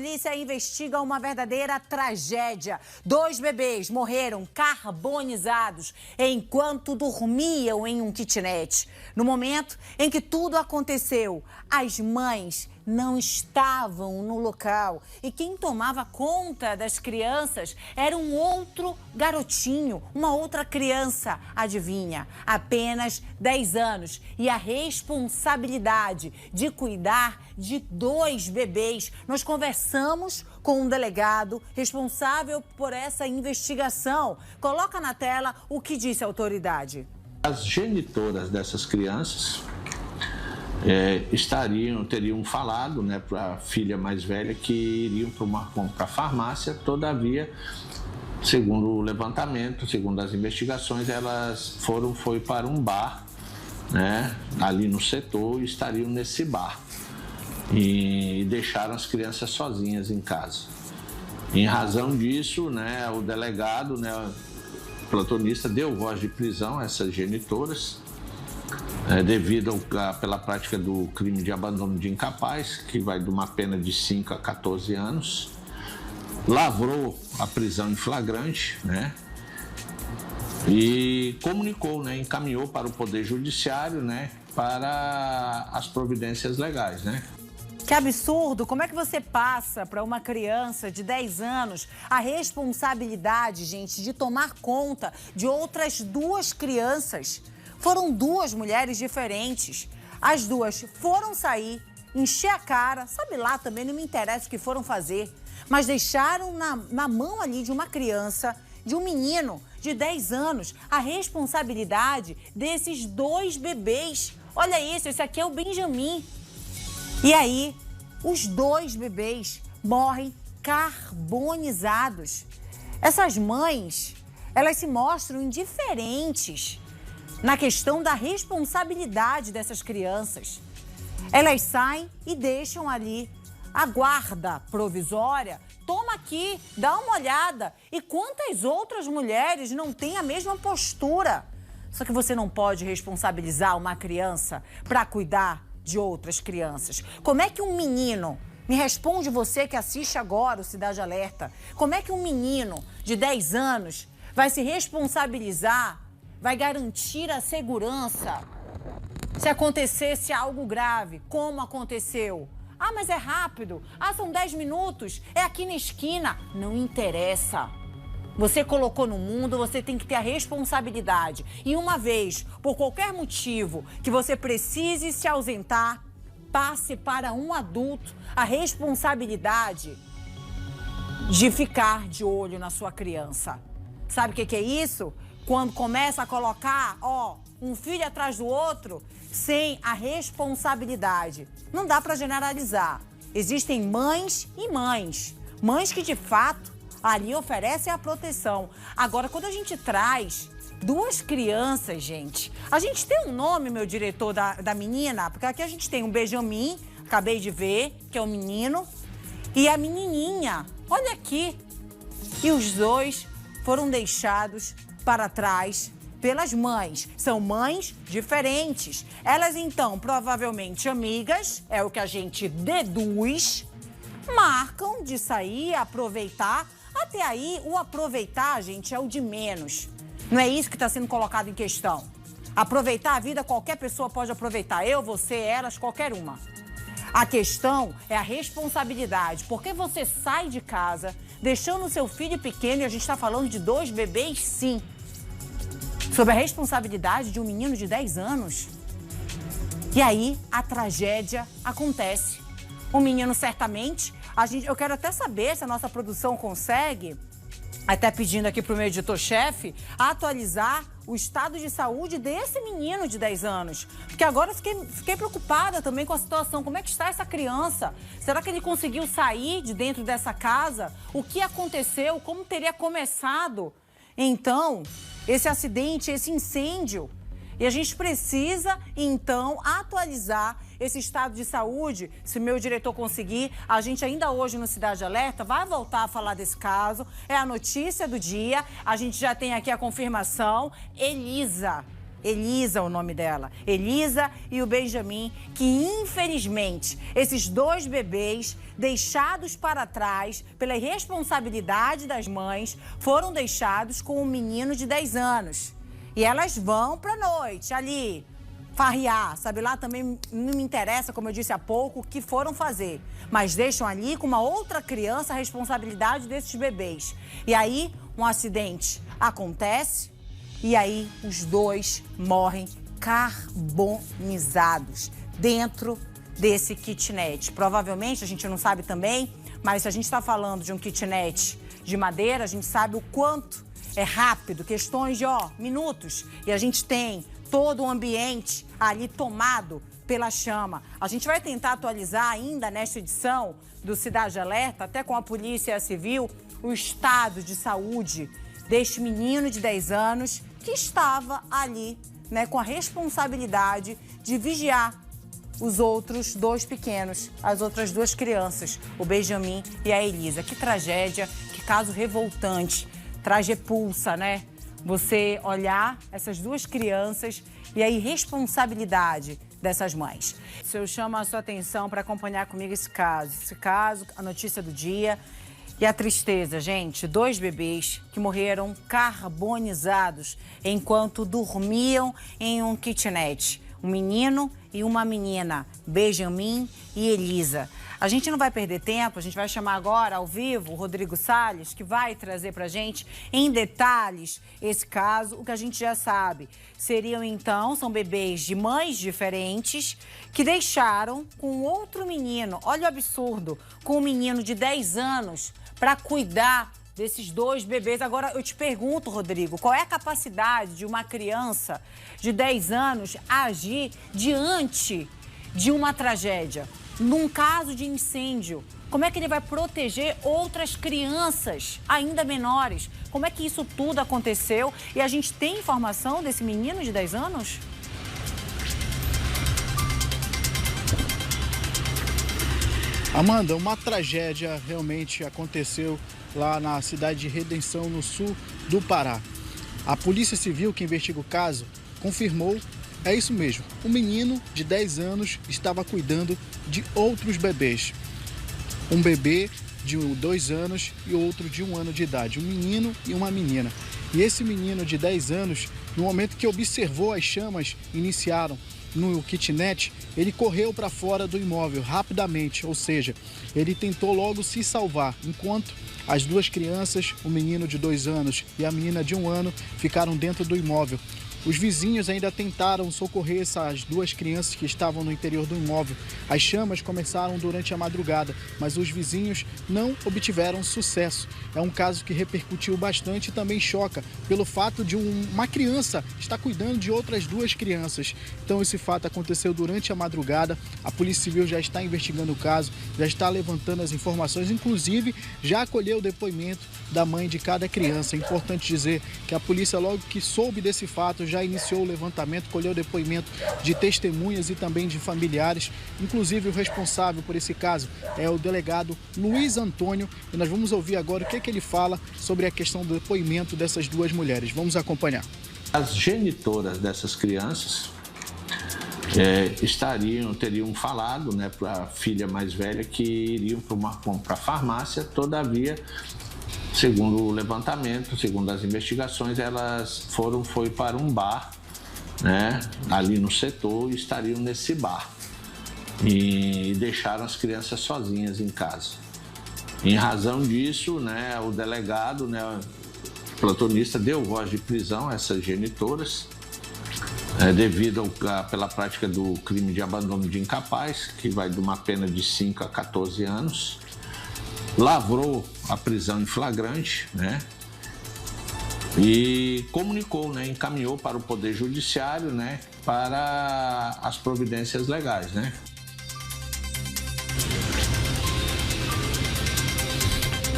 polícia investiga uma verdadeira tragédia. 2 bebês morreram carbonizados enquanto dormiam em um kitnet. No momento em que tudo aconteceu, as mães não estavam no local. E quem tomava conta das crianças era um outro garotinho, uma outra criança, adivinha? Apenas 10 anos. E a responsabilidade de cuidar de 2 bebês. Nós conversamos com um delegado responsável por essa investigação. Coloca na tela o que disse a autoridade. As genitoras dessas crianças teriam falado, né, para a filha mais velha que iriam para a farmácia. Todavia, segundo o levantamento, segundo as investigações, elas foi para um bar, né, ali no setor, e estariam nesse bar e deixaram as crianças sozinhas em casa. Em razão disso, né, o delegado, né, o plantonista, deu voz de prisão a essas genitoras, pela prática do crime de abandono de incapaz, que vai de uma pena de 5 a 14 anos. Lavrou a prisão em flagrante, né? E comunicou, né? Encaminhou para o Poder Judiciário, né? Para as providências legais, né? Que absurdo! Como é que você passa para uma criança de 10 anos a responsabilidade, gente, de tomar conta de outras 2 crianças? Foram 2 mulheres diferentes. As 2 foram sair, encher a cara, sabe lá também, não me interessa o que foram fazer, mas deixaram na mão ali de uma criança, de um menino de 10 anos, a responsabilidade desses 2 bebês. Olha isso, esse aqui é o Benjamin. E aí, os 2 bebês morrem carbonizados. Essas mães, elas se mostram indiferentes na questão da responsabilidade dessas crianças. Elas saem e deixam ali a guarda provisória. Toma aqui, dá uma olhada. E quantas outras mulheres não têm a mesma postura? Só que você não pode responsabilizar uma criança para cuidar de outras crianças. Como é que um menino, me responde você que assiste agora o Cidade Alerta, como é que um menino de 10 anos vai se responsabilizar, vai garantir a segurança se acontecesse algo grave, como aconteceu? Ah, mas é rápido. Ah, são 10 minutos. É aqui na esquina. Não interessa. Você colocou no mundo, você tem que ter a responsabilidade. E uma vez, por qualquer motivo que você precise se ausentar, passe para um adulto a responsabilidade de ficar de olho na sua criança. Sabe o que é isso? Quando começa a colocar, um filho atrás do outro, sem a responsabilidade. Não dá para generalizar. Existem mães e mães. Mães que, de fato, ali oferecem a proteção. Agora, quando a gente traz 2 crianças, gente, a gente tem um nome, meu diretor, da menina, porque aqui a gente tem um Benjamin, acabei de ver, que é o menino, e a menininha, olha aqui. E os 2 foram deixados para trás pelas mães. São mães diferentes. Elas, então, provavelmente amigas, é o que a gente deduz, marcam de sair, aproveitar. Até aí, o aproveitar, gente, é o de menos. Não é isso que está sendo colocado em questão. Aproveitar a vida, qualquer pessoa pode aproveitar. Eu, você, elas, qualquer uma. A questão é a responsabilidade. Porque você sai de casa, deixando o seu filho pequeno, e a gente está falando de 2 bebês, sim. Sob a responsabilidade de um menino de 10 anos. E aí, a tragédia acontece. O menino, certamente, eu quero até saber se a nossa produção consegue, até pedindo aqui para o meu editor-chefe, atualizar o estado de saúde desse menino de 10 anos. Porque agora eu fiquei preocupada também com a situação. Como é que está essa criança? Será que ele conseguiu sair de dentro dessa casa? O que aconteceu? Como teria começado? Então, esse acidente, esse incêndio. E a gente precisa, então, atualizar esse estado de saúde. Se o meu diretor conseguir, a gente ainda hoje no Cidade Alerta vai voltar a falar desse caso. É a notícia do dia. A gente já tem aqui a confirmação. Elisa, Elisa, o nome dela. Elisa e o Benjamin, que infelizmente esses dois bebês deixados para trás pela irresponsabilidade das mães foram deixados com um menino de 10 anos. E elas vão para noite ali farrear, sabe lá, também não me interessa, como eu disse há pouco, o que foram fazer. Mas deixam ali com uma outra criança a responsabilidade desses bebês. E aí um acidente acontece e aí os dois morrem carbonizados dentro desse kitnet. Provavelmente, a gente não sabe também, mas se a gente está falando de um kitnet de madeira, a gente sabe o quanto é rápido, questões de minutos. E a gente tem todo o ambiente ali tomado pela chama. A gente vai tentar atualizar ainda nesta edição do Cidade Alerta, até com a Polícia Civil, o estado de saúde deste menino de 10 anos que estava ali, né, com a responsabilidade de vigiar os outros dois pequenos, as outras duas crianças, o Benjamin e a Elisa. Que tragédia, que caso revoltante, traz repulsa, né? Você olhar essas duas crianças e a irresponsabilidade dessas mães. Se eu chamo a sua atenção para acompanhar comigo esse caso, a notícia do dia e a tristeza, gente. Dois bebês que morreram carbonizados enquanto dormiam em um kitnet. Um menino e uma menina, Benjamin e Elisa. A gente não vai perder tempo, a gente vai chamar agora ao vivo o Rodrigo Salles, que vai trazer pra gente em detalhes esse caso. O que a gente já sabe seriam então, são bebês de mães diferentes que deixaram com outro menino, olha o absurdo, com um menino de 10 anos para cuidar desses dois bebês. Agora, eu te pergunto, Rodrigo, qual é a capacidade de uma criança de 10 anos agir diante de uma tragédia? Num caso de incêndio, como é que ele vai proteger outras crianças ainda menores? Como é que isso tudo aconteceu? E a gente tem informação desse menino de 10 anos? Amanda, uma tragédia realmente aconteceu lá na cidade de Redenção, no sul do Pará. A Polícia Civil, que investiga o caso, confirmou, é isso mesmo, um menino de 10 anos estava cuidando de outros bebês. Um bebê de 2 anos e outro de 1 ano de idade, um menino e uma menina. E esse menino de 10 anos, no momento que observou as chamas iniciaram no kitnet, ele correu para fora do imóvel rapidamente, ou seja, ele tentou logo se salvar, enquanto as duas crianças, o menino de 2 anos e a menina de 1 ano, ficaram dentro do imóvel. Os vizinhos ainda tentaram socorrer essas duas crianças que estavam no interior do imóvel. As chamas começaram durante a madrugada, mas os vizinhos não obtiveram sucesso. É um caso que repercutiu bastante e também choca pelo fato de uma criança estar cuidando de outras duas crianças. Então esse fato aconteceu durante a madrugada. A Polícia Civil já está investigando o caso, já está levantando as informações, inclusive já acolheu o depoimento da mãe de cada criança. É importante dizer que a polícia, logo que soube desse fato, já iniciou o levantamento, colheu o depoimento de testemunhas e também de familiares. Inclusive, o responsável por esse caso é o delegado Luiz Antônio, e nós vamos ouvir agora o que ele fala sobre a questão do depoimento dessas duas mulheres. Vamos acompanhar. As genitoras dessas crianças teriam falado, né, para a filha mais velha que iriam para a farmácia. Todavia, segundo o levantamento, segundo as investigações, elas foi para um bar, né, ali no setor, e estariam nesse bar e deixaram as crianças sozinhas em casa. Em razão disso, né, o delegado, né, o plantonista, deu voz de prisão a essas genitoras, devido pela prática do crime de abandono de incapaz, que vai de uma pena de 5 a 14 anos. Lavrou a prisão em flagrante, né? E comunicou, né? Encaminhou para o Poder Judiciário, né? Para as providências legais, né?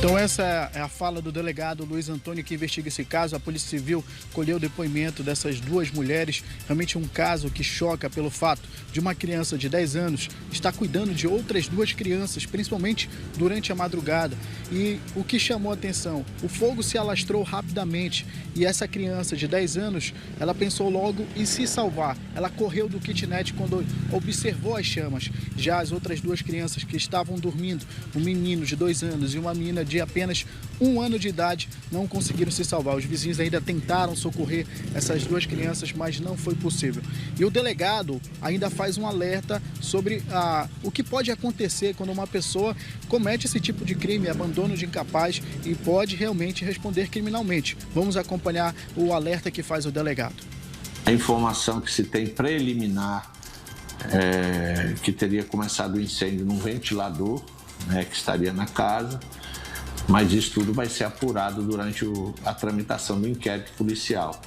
Então essa é a fala do delegado Luiz Antônio que investiga esse caso. A Polícia Civil colheu o depoimento dessas duas mulheres. Realmente um caso que choca pelo fato de uma criança de 10 anos estar cuidando de outras duas crianças, principalmente durante a madrugada. E o que chamou a atenção, o fogo se alastrou rapidamente e essa criança de 10 anos, ela pensou logo em se salvar. Ela correu do kitnet quando observou as chamas. Já as outras duas crianças que estavam dormindo, um menino de 2 anos e uma menina de apenas 1 ano de idade, não conseguiram se salvar. Os vizinhos ainda tentaram socorrer essas duas crianças, mas não foi possível. E o delegado ainda faz um alerta sobre o que pode acontecer quando uma pessoa comete esse tipo de crime, abandono de incapaz, e pode realmente responder criminalmente. Vamos acompanhar o alerta que faz o delegado. A informação que se tem preliminar que teria começado o incêndio num ventilador, que estaria na casa, mas isso tudo vai ser apurado durante a tramitação do inquérito policial.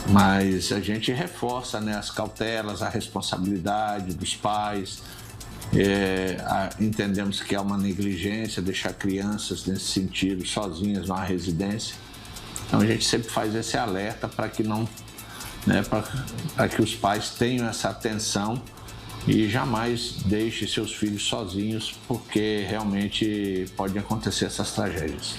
Mas a gente reforça, as cautelas, a responsabilidade dos pais. Entendemos que é uma negligência deixar crianças nesse sentido sozinhas numa residência. Então a gente sempre faz esse alerta para que não, para que os pais tenham essa atenção e jamais deixe seus filhos sozinhos, porque realmente podem acontecer essas tragédias.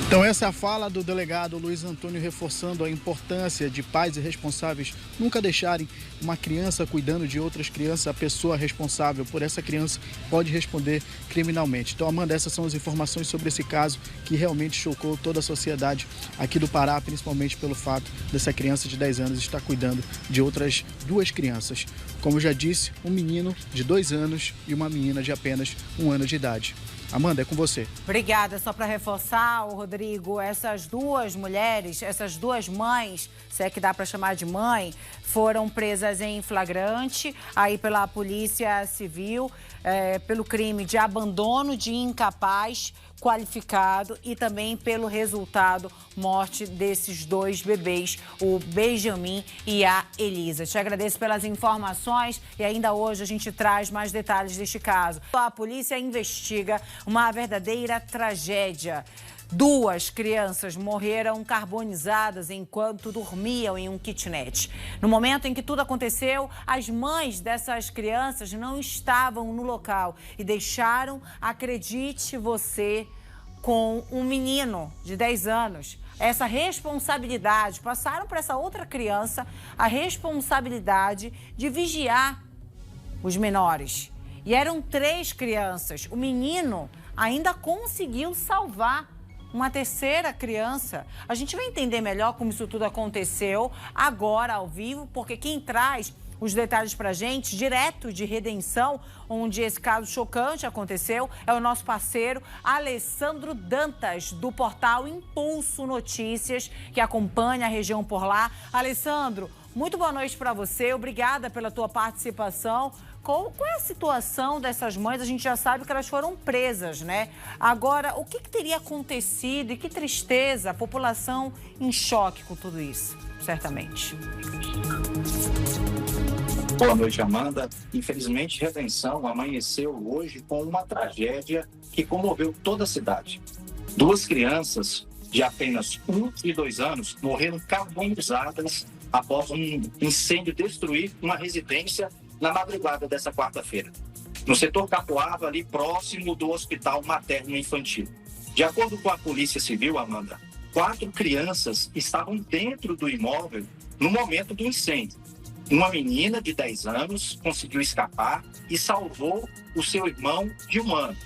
Então essa é a fala do delegado Luiz Antônio, reforçando a importância de pais e responsáveis nunca deixarem uma criança cuidando de outras crianças. A pessoa responsável por essa criança pode responder criminalmente. Então, Amanda, essas são as informações sobre esse caso que realmente chocou toda a sociedade aqui do Pará, principalmente pelo fato dessa criança de 10 anos estar cuidando de outras duas crianças. Como eu já disse, um menino de 2 anos e uma menina de apenas 1 ano de idade. Amanda, é com você. Obrigada. Só para reforçar, Rodrigo, essas duas mulheres, essas duas mães, se é que dá para chamar de mãe, foram presas em flagrante aí pela Polícia Civil pelo crime de abandono de incapaz qualificado e também pelo resultado morte desses dois bebês, o Benjamin e a Elisa. Te agradeço pelas informações e ainda hoje a gente traz mais detalhes deste caso. A polícia investiga uma verdadeira tragédia. 2 crianças morreram carbonizadas enquanto dormiam em um kitnet. No momento em que tudo aconteceu, as mães dessas crianças não estavam no local e deixaram, acredite você, com um menino de 10 anos. Essa responsabilidade, passaram para essa outra criança a responsabilidade de vigiar os menores. E eram 3 crianças. O menino ainda conseguiu salvar uma terceira criança. A gente vai entender melhor como isso tudo aconteceu agora ao vivo, porque quem traz os detalhes pra gente, direto de Redenção, onde esse caso chocante aconteceu, é o nosso parceiro Alessandro Dantas, do portal Impulso Notícias, que acompanha a região por lá. Alessandro, muito boa noite para você, obrigada pela tua participação. Qual é a situação dessas mães? A gente já sabe que elas foram presas, né? Agora, o que teria acontecido e que tristeza, a população em choque com tudo isso, certamente. Boa noite, Amanda. Infelizmente, Redenção amanheceu hoje com uma tragédia que comoveu toda a cidade. 2 crianças de apenas 1 e 2 anos morreram carbonizadas após um incêndio destruir uma residência na madrugada dessa quarta-feira, no setor Capoava, ali próximo do Hospital Materno Infantil. De acordo com a Polícia Civil, Amanda, 4 crianças estavam dentro do imóvel no momento do incêndio. Uma menina de 10 anos conseguiu escapar e salvou o seu irmão de 1 ano.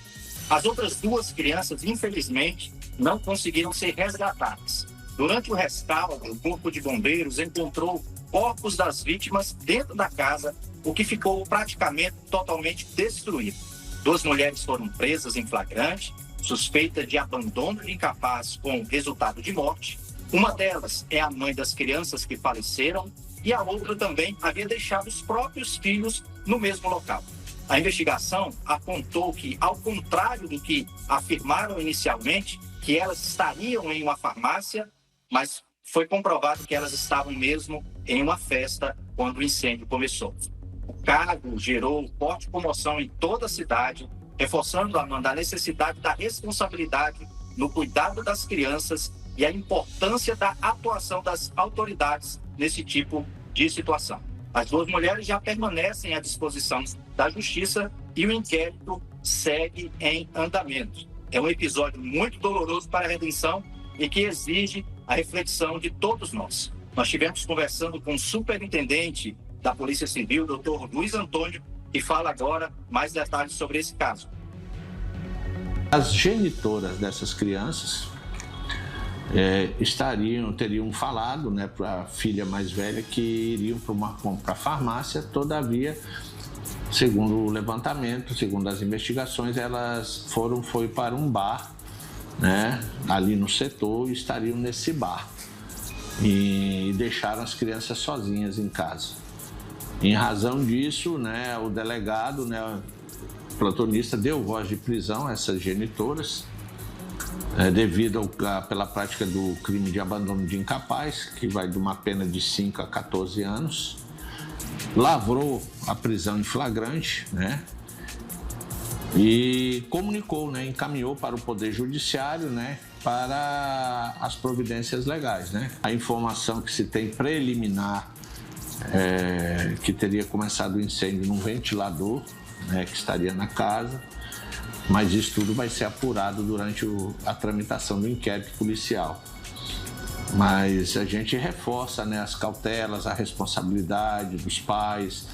As outras 2 crianças, infelizmente, não conseguiram ser resgatadas. Durante o rescaldo, o Corpo de Bombeiros encontrou corpos das vítimas dentro da casa, o que ficou praticamente totalmente destruído. 2 mulheres foram presas em flagrante, suspeita de abandono de incapaz com resultado de morte. Uma delas é a mãe das crianças que faleceram e a outra também havia deixado os próprios filhos no mesmo local. A investigação apontou que, ao contrário do que afirmaram inicialmente, que elas estariam em uma farmácia, mas foi comprovado que elas estavam mesmo em uma festa quando o incêndio começou. O caso gerou forte comoção em toda a cidade, reforçando, Amanda, a necessidade da responsabilidade no cuidado das crianças e a importância da atuação das autoridades nesse tipo de situação. As duas mulheres já permanecem à disposição da Justiça e o inquérito segue em andamento. É um episódio muito doloroso para a redenção e que exige a reflexão de todos nós. Nós estivemos conversando com o superintendente da Polícia Civil, Dr. Luiz Antônio, que fala agora mais detalhes sobre esse caso. As genitoras dessas crianças teriam falado, né, para a filha mais velha que iriam para uma compra à farmácia. Todavia, segundo o levantamento, segundo as investigações, elas foi para um bar, né, ali no setor, e estariam nesse bar e deixaram as crianças sozinhas em casa. Em razão disso, né, o delegado, né, plantonista, deu voz de prisão a essas genitoras, devido pela prática do crime de abandono de incapaz, que vai de uma pena de 5 a 14 anos. Lavrou a prisão em flagrante, né? E comunicou, né? Encaminhou para o Poder Judiciário, né? Para as providências legais, né? A informação que se tem preliminar que teria começado o incêndio num ventilador, né? Que estaria na casa. Mas isso tudo vai ser apurado durante a tramitação do inquérito policial. Mas a gente reforça, né, as cautelas, a responsabilidade dos pais.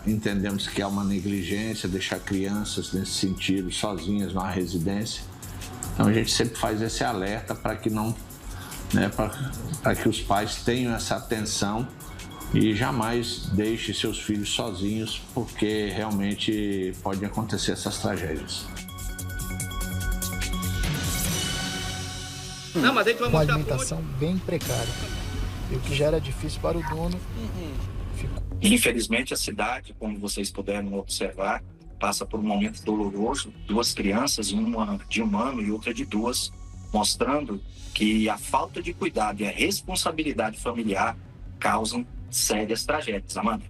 Entendemos que há uma negligência deixar crianças nesse sentido sozinhas numa residência. Então a gente sempre faz esse alerta para que não, né, para que os pais tenham essa atenção e jamais deixe seus filhos sozinhos, porque realmente podem acontecer essas tragédias. Não, mas uma alimentação bem precária, e o que já era difícil para o dono ficou. Infelizmente, a cidade, como vocês puderam observar, passa por um momento doloroso. Duas crianças, uma de 1 ano e outra de 2, mostrando que a falta de cuidado e a responsabilidade familiar causam sérias tragédias. Amanda.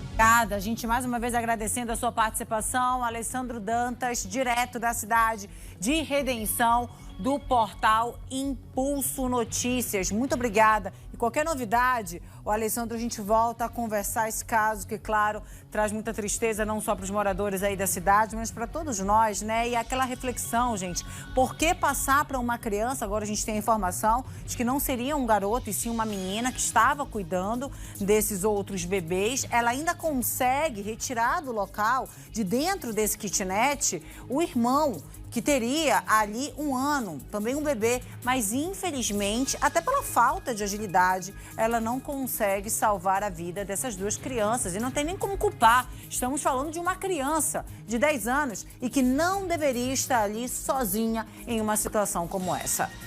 Obrigada, a gente mais uma vez agradecendo a sua participação, Alessandro Dantas, direto da cidade de Redenção, do portal Impulso Notícias. Muito obrigada. E qualquer novidade, o Alessandro, a gente volta a conversar esse caso, que, claro, traz muita tristeza não só para os moradores aí da cidade, mas para todos nós, né? E aquela reflexão, gente, por que passar para uma criança? Agora a gente tem a informação de que não seria um garoto, e sim uma menina que estava cuidando desses outros bebês. Ela ainda consegue retirar do local, de dentro desse kitnet, o irmão, que teria ali 1 ano, também um bebê, mas infelizmente, até pela falta de agilidade, ela não consegue salvar a vida dessas duas crianças. E não tem nem como culpar. Estamos falando de uma criança de 10 anos e que não deveria estar ali sozinha em uma situação como essa.